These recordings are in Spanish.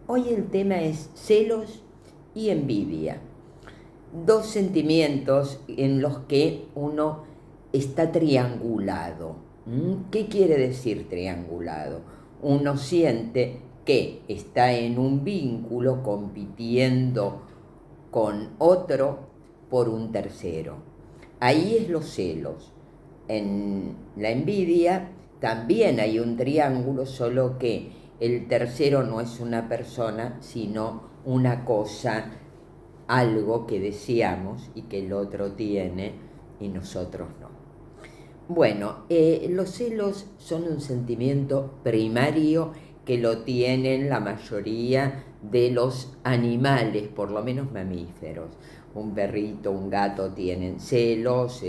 Hoy el tema es celos y envidia. Dos sentimientos en los que uno está triangulado. ¿Qué quiere decir triangulado? Uno siente que está en un vínculo compitiendo con otro por un tercero. Ahí es los celos. En la envidia también hay un triángulo, solo que el tercero no es una persona, sino una cosa, algo que deseamos y que el otro tiene y nosotros no. Bueno, los celos son un sentimiento primario que lo tienen la mayoría de los animales, por lo menos mamíferos. Un perrito, un gato tienen celos,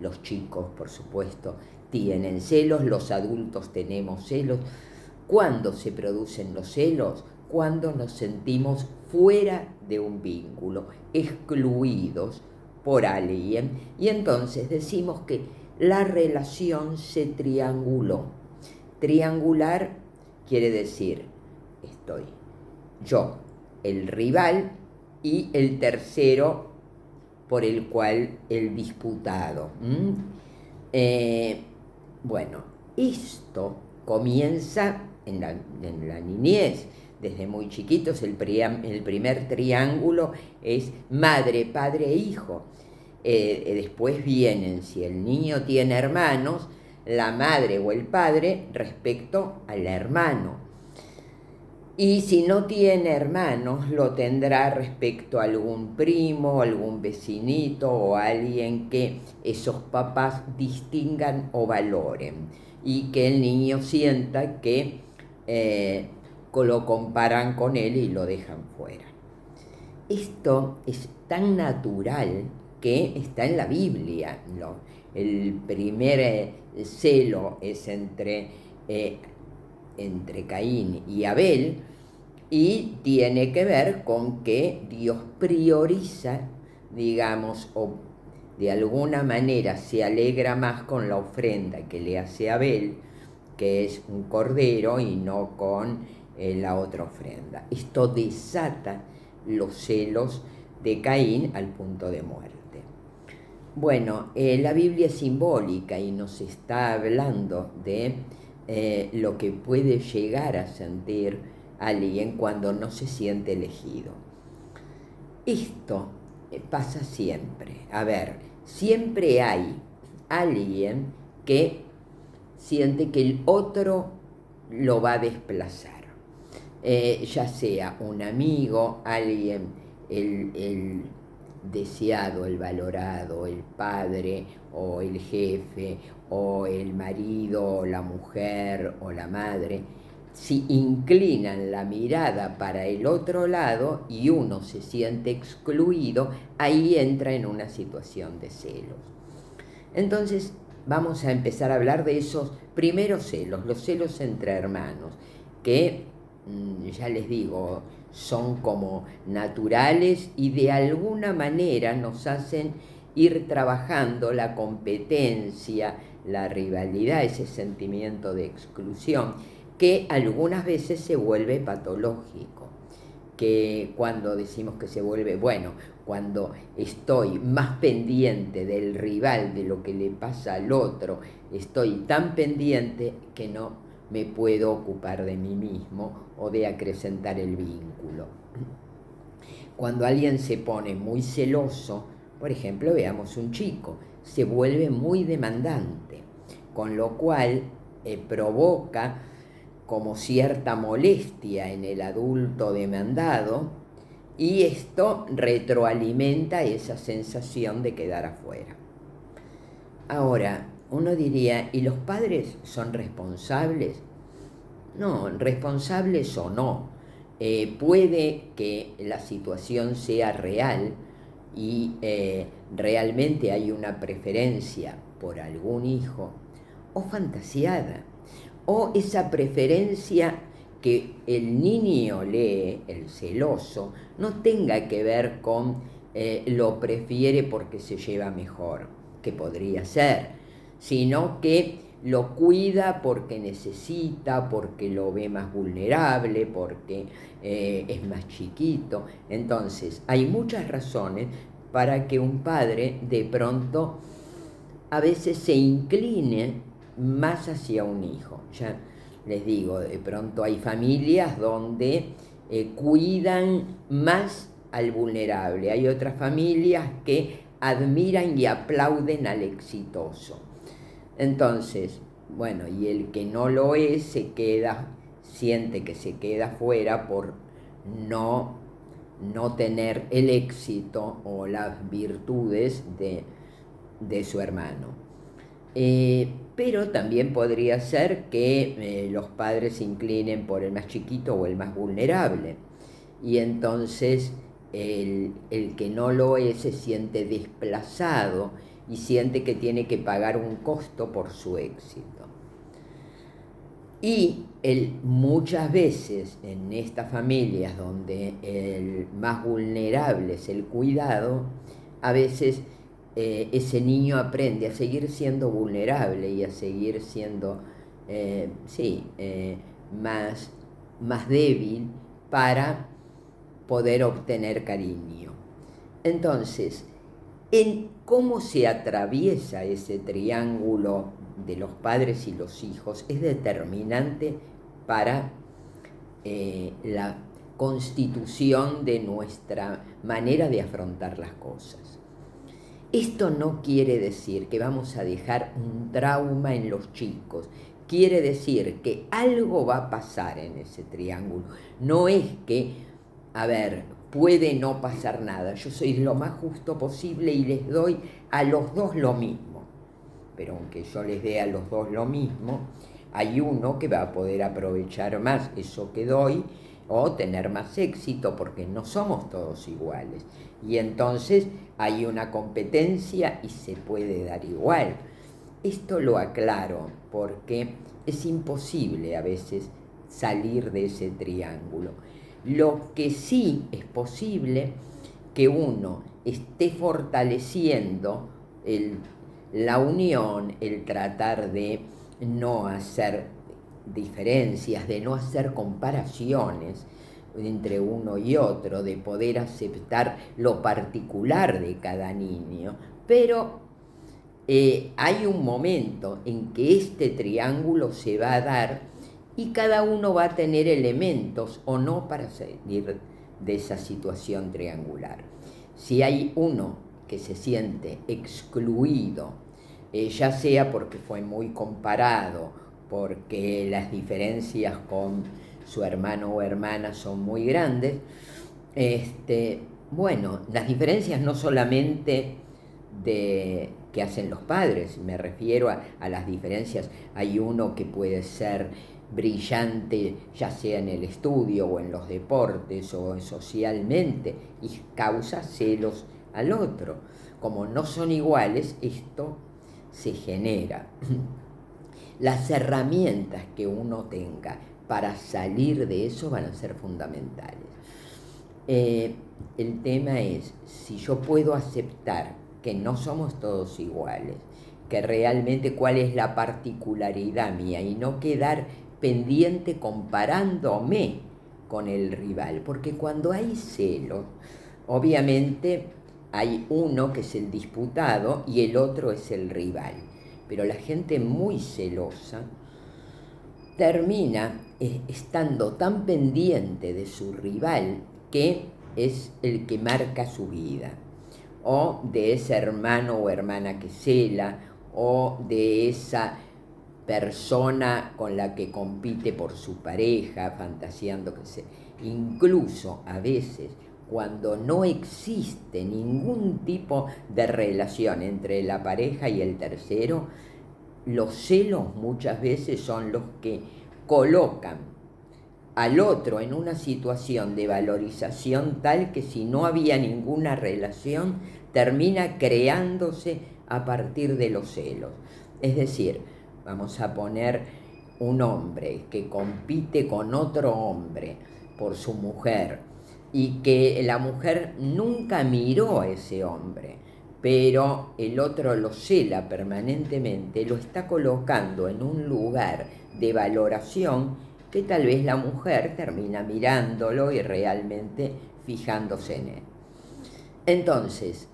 los chicos, por supuesto, tienen celos, los adultos tenemos celos. ¿Cuándo se producen los celos? Cuando nos sentimos fuera de un vínculo, excluidos por alguien, y entonces decimos que la relación se trianguló. Triangular quiere decir, estoy yo, el rival, y el tercero por el cual el disputado. Bueno, esto comienza en la niñez. Desde muy chiquitos el primer triángulo es madre, padre e hijo. Después vienen, si el niño tiene hermanos, la madre o el padre respecto al hermano. Y si no tiene hermanos, lo tendrá respecto a algún primo, algún vecinito o alguien que esos papás distingan o valoren, y que el niño sienta que lo comparan con él y lo dejan fuera. Esto es tan natural que está en la Biblia, ¿no? El primer celo es entre Caín y Abel, y tiene que ver con que Dios prioriza, digamos, o de alguna manera se alegra más con la ofrenda que le hace Abel, que es un cordero, y no con la otra ofrenda. Esto desata los celos de Caín al punto de muerte. Bueno, la Biblia es simbólica y nos está hablando de lo que puede llegar a sentir alguien cuando no se siente elegido. Esto pasa siempre. A ver, siempre hay alguien que siente que el otro lo va a desplazar. Ya sea un amigo, alguien, el deseado, el valorado, el padre o el jefe, o el marido o la mujer o la madre. Si inclinan la mirada para el otro lado y uno se siente excluido, ahí entra en una situación de celos. Entonces vamos a empezar a hablar de esos primeros celos, los celos entre hermanos, que ya les digo, son como naturales y de alguna manera nos hacen ir trabajando la competencia, la rivalidad, ese sentimiento de exclusión, que algunas veces se vuelve patológico. Que cuando decimos que se vuelve, bueno, cuando estoy más pendiente del rival, de lo que le pasa al otro, estoy tan pendiente que no me puedo ocupar de mí mismo o de acrecentar el vínculo. Cuando alguien se pone muy celoso, por ejemplo, veamos un chico, se vuelve muy demandante, con lo cual provoca como cierta molestia en el adulto demandado, y esto retroalimenta esa sensación de quedar afuera. Ahora, uno diría, ¿y los padres son responsables? No, responsables o no. Puede que la situación sea real y realmente hay una preferencia por algún hijo, o fantasiada, o esa preferencia que el niño lee, el celoso, no tenga que ver con lo prefiere porque se lleva mejor, que podría ser, sino que lo cuida porque necesita, porque lo ve más vulnerable, porque es más chiquito. Entonces, hay muchas razones para que un padre de pronto a veces se incline más hacia un hijo. Ya les digo, de pronto hay familias donde cuidan más al vulnerable, hay otras familias que admiran y aplauden al exitoso. Entonces, bueno, y el que no lo es siente que se queda fuera por no, no tener el éxito o las virtudes de su hermano. Pero también podría ser que los padres se inclinen por el más chiquito o el más vulnerable. Y entonces el que no lo es se siente desplazado y siente que tiene que pagar un costo por su éxito. Y muchas veces en estas familias donde el más vulnerable es el cuidado, a veces ese niño aprende a seguir siendo vulnerable y a seguir siendo más débil para poder obtener cariño. Entonces, en cómo se atraviesa ese triángulo de los padres y los hijos es determinante para la constitución de nuestra manera de afrontar las cosas. Esto no quiere decir que vamos a dejar un trauma en los chicos, quiere decir que algo va a pasar en ese triángulo. No es que, puede no pasar nada, yo soy lo más justo posible y les doy a los dos lo mismo. Pero aunque yo les dé a los dos lo mismo, hay uno que va a poder aprovechar más eso que doy o tener más éxito, porque no somos todos iguales. Y entonces hay una competencia y se puede dar igual. Esto lo aclaro porque es imposible a veces salir de ese triángulo. Lo que sí es posible que uno esté fortaleciendo la unión, el tratar de no hacer diferencias, de no hacer comparaciones entre uno y otro, de poder aceptar lo particular de cada niño, pero hay un momento en que este triángulo se va a dar y cada uno va a tener elementos o no para salir de esa situación triangular. Si hay uno que se siente excluido, ya sea porque fue muy comparado, porque las diferencias con su hermano o hermana son muy grandes, bueno, las diferencias no solamente que hacen los padres, me refiero a las diferencias. Hay uno que puede ser brillante, ya sea en el estudio o en los deportes o socialmente, y causa celos al otro. Como no son iguales, esto se genera. Las herramientas que uno tenga para salir de eso van a ser fundamentales. El tema es, si yo puedo aceptar que no somos todos iguales, que realmente cuál es la particularidad mía y no quedar pendiente comparándome con el rival, porque cuando hay celos, obviamente hay uno que es el disputado y el otro es el rival, pero la gente muy celosa termina estando tan pendiente de su rival que es el que marca su vida, o de ese hermano o hermana que cela, o de esa persona con la que compite por su pareja, fantaseando incluso a veces cuando no existe ningún tipo de relación entre la pareja y el tercero, los celos muchas veces son los que colocan al otro en una situación de valorización tal que si no había ninguna relación, termina creándose a partir de los celos. Es decir, vamos a poner un hombre que compite con otro hombre por su mujer y que la mujer nunca miró a ese hombre, pero el otro lo cela permanentemente, lo está colocando en un lugar de valoración que tal vez la mujer termina mirándolo y realmente fijándose en él. Entonces,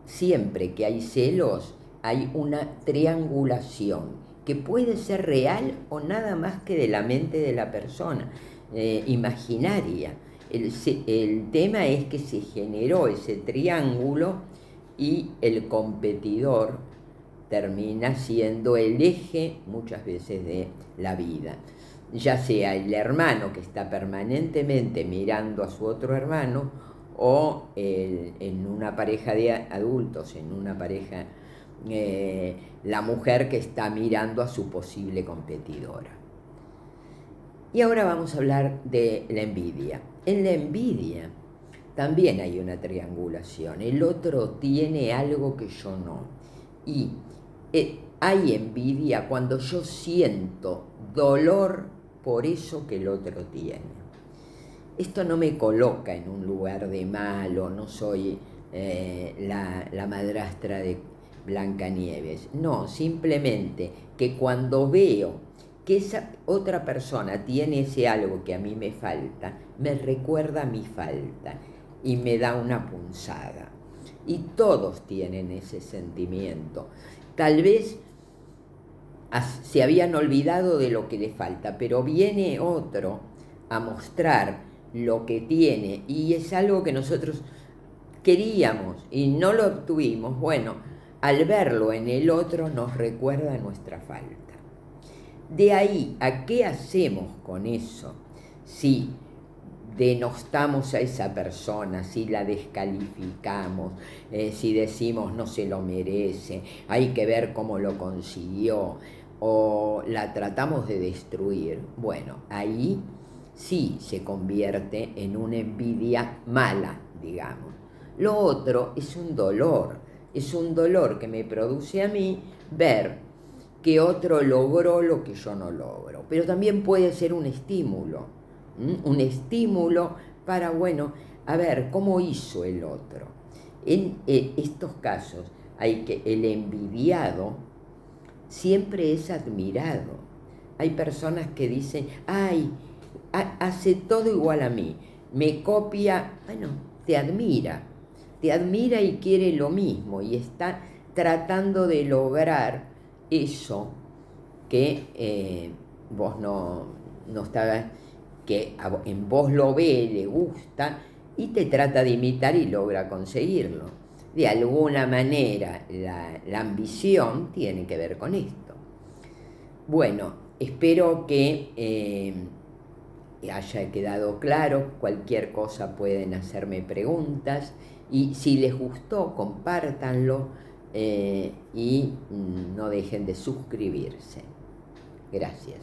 siempre que hay celos, hay una triangulación que puede ser real o nada más que de la mente de la persona, imaginaria. El tema es que se generó ese triángulo y el competidor termina siendo el eje muchas veces de la vida. Ya sea el hermano que está permanentemente mirando a su otro hermano, o en una pareja de adultos, en una pareja, la mujer que está mirando a su posible competidora. Y ahora vamos a hablar de la envidia. En la envidia también hay una triangulación. El otro tiene algo que yo no. Y hay envidia cuando yo siento dolor por eso que el otro tiene. Esto no me coloca en un lugar de malo, no soy la madrastra de Blancanieves. No, simplemente que cuando veo que esa otra persona tiene ese algo que a mí me falta, me recuerda mi falta y me da una punzada. Y todos tienen ese sentimiento. Tal vez se habían olvidado de lo que le falta, pero viene otro a mostrar lo que tiene y es algo que nosotros queríamos y no lo obtuvimos. Bueno, al verlo en el otro nos recuerda nuestra falta. De ahí a qué hacemos con eso, si denostamos a esa persona, si la descalificamos, si decimos no se lo merece, hay que ver cómo lo consiguió, o la tratamos de destruir. Bueno, ahí sí se convierte en una envidia mala, digamos. Lo otro es un dolor que me produce a mí ver que otro logró lo que yo no logro, pero también puede ser un estímulo para, bueno, a ver, ¿cómo hizo el otro? En estos casos el envidiado siempre es admirado. Hay personas que dicen, ay, hace todo igual a mí, me copia. Bueno, te admira y quiere lo mismo y está tratando de lograr eso que vos no estabas, que en vos lo ve, le gusta y te trata de imitar y logra conseguirlo. De alguna manera la ambición tiene que ver con esto. Bueno, espero que haya quedado claro. Cualquier cosa pueden hacerme preguntas y si les gustó, compártanlo y no dejen de suscribirse. Gracias.